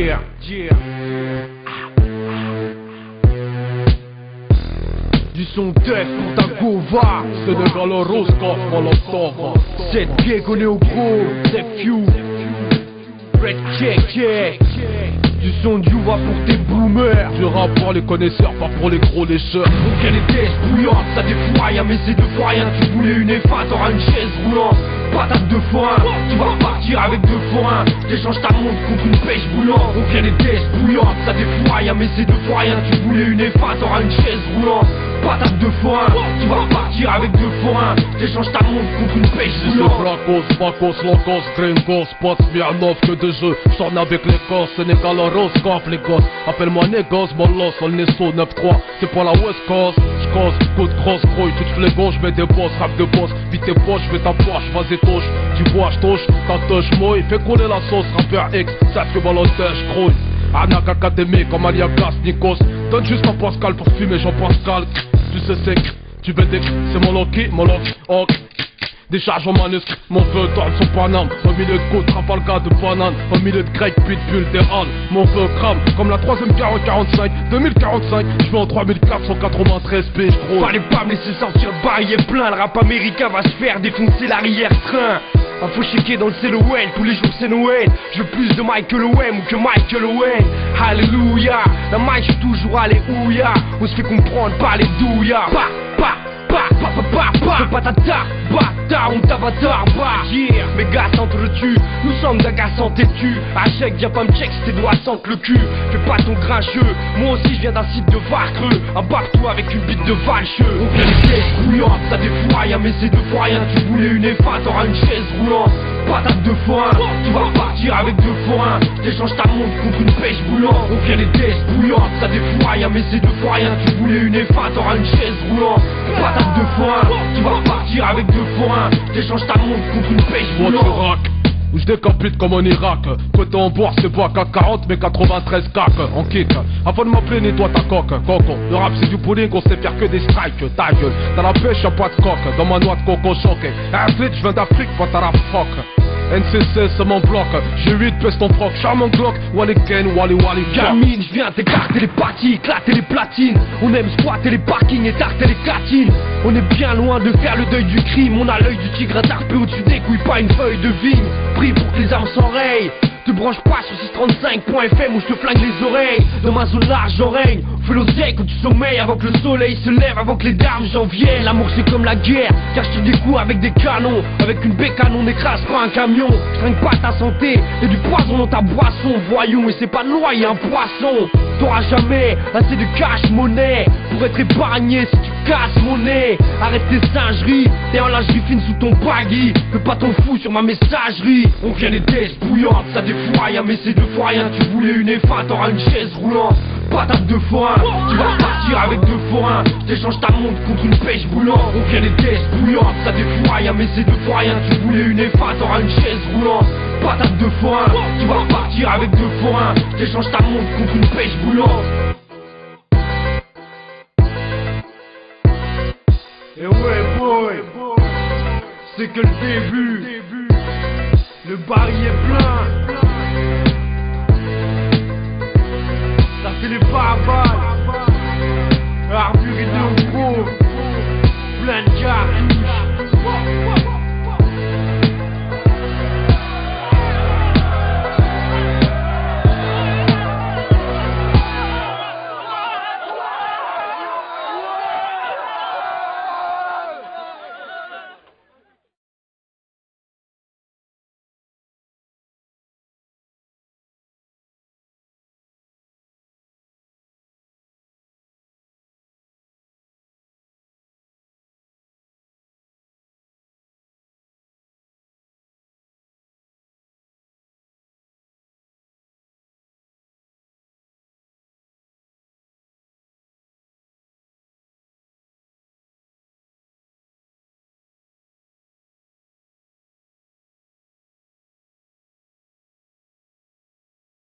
yeah. Du son test pour ta gova, c'est de Galoroscope, Molotov. Cette pied qu'on est au gros, c'est few. Red check. Du son de Yuva pour tes boomers. Du rap pour les connaisseurs, pas pour les gros lécheurs. Pour qu'elle est test bouillante, ça défouraille. Mais c'est deux fois rien, tu voulais une F1, t'auras une chaise roulante. Patate de foin, tu vas repartir avec deux forains. T'échanges ta montre contre une pêche bouillante. On vient les tests bouillantes, ça défouraille. Mais c'est deux fois rien, tu voulais une F1, t'auras une chaise roulante. Patate de foin, tu vas repartir avec deux forains. T'échanges ta montre contre une pêche bouillante. Flacos, Bacos, Locos, Gringos, Spots, Smirnov, que de jeux. J'tourne avec les gosses, Sénégal, Roscoff, les gosses. Appelle-moi Négos, Molos, on est sous 9-3. C'est pour la West Coast, j'cause, coup de cross, grouille, toutes les gauches, j'mets des boss, rap de boss. Vite tes poches, j'mets ta poche, vas-y touche. Tu vois, j'touche, ta touche, mouille. Fais couler la sauce, rappeur X, ça que ballotèche, grouille. Anak Académie comme Aliagas, Nikos. Donne juste un Pascal pour fumer Jean-Pascal. Tu sais c'est tu veux des c'est mon Loki, ok. Des charges en manuscrit, mon feu tourne son Paname. Au milieu de côte, Trafalgar de banane. Au milieu de grec, pitbull, des halles. Mon feu crame, comme la troisième guerre en 45. 2045, je vais en 3493 piges, gros. Fallait pas me laisser sortir de bail et plein. Le rap américain va se faire défoncer l'arrière-train. Info checker dans le CLOL, tous les jours c'est Noël. Je veux plus de Michael Owen ou que Michael Owen. Alléluia, la mic je suis toujours allé ouya. On se fait comprendre par les douillas. Le patata, bâtard, on t'avatar, bah yeah. Mes gars s'entretuent, nous sommes d'un gars sans têtu. Achèque, viens pas me check si tes doigts sentent le cul. Fais pas ton grincheux, moi aussi je viens d'un site de Varcreux. Embarque-toi avec une bite de valcheux. On vient les pièces bouillantes, ça défouraille. Mais c'est deux fois rien, tu voulais une F1, t'auras une chaise roulante. Patate de foin, tu vas repartir avec deux forains. T'échanges ta montre contre une pêche bouillante. On vient les tests bouillantes, ça défouraille. Mais c'est deux fois rien, tu voulais une F1, t'auras une chaise roulante. Patate de foin, tu vas repartir avec deux forains. T'échanges ta montre contre une pêche bouillante. Moi tu rack, où je décapite comme en Irak. Côté en boire c'est pas qu'à 40 mais 93 cac en kick. Avant de m'appeler nettoie ta coque, coco. Le rap c'est du pudding, on sait faire que des strikes. Ta gueule, dans la pêche y'a pas de coque. Dans ma noix de coco choqué. Athlète, je viens d'Afrique, pas ta rap fuck. NCC c'est mon bloc, G8 pèse ton froc, charmant Glock, Wally Ken, Wally Gamine, je viens t'écarter les parties, éclater les platines. On aime squatter les parkings et tarter les catines. On est bien loin de faire le deuil du crime. On a l'œil du tigre tarpé au-dessus des couilles, pas une feuille de vigne. Pris pour que les armes s'enrayent. Te branche pas sur 635.fm où je te flingue les oreilles. Dans ma zone large j'en règne. Fais l'oseille quand tu sommeilles avant que le soleil se lève, avant que les dames j'en viennent. L'amour c'est comme la guerre, car je tire des coups avec des canons. Avec une bécane on n'écrase pas un camion. Je trinque pas ta santé, y'a du poison dans ta boisson. Voyons, et c'est pas de loi, y'a un poisson. T'auras jamais assez de cash monnaie pour être épargné si tu casses mon nez. Arrête tes singeries, t'es en lingerie fine sous ton baggy. Fais pas ton fou sur ma messagerie. On vient les tests bouillantes, ça défouraille. Mais c'est deux fois rien, tu voulais une F1, t'auras une chaise roulante. Patate de foin, tu vas repartir avec deux forains. T'échanges ta montre contre une pêche boulante. On vient les tests bouillantes, ça défouraille. Mais c'est deux fois rien, tu voulais une F1, t'auras une chaise roulante. Patate de foin, tu vas repartir avec deux forains. T'échanges ta montre contre une pêche boulante. Et ouais boy, c'est que le début. Le baril est plein. Ça fait les barbares.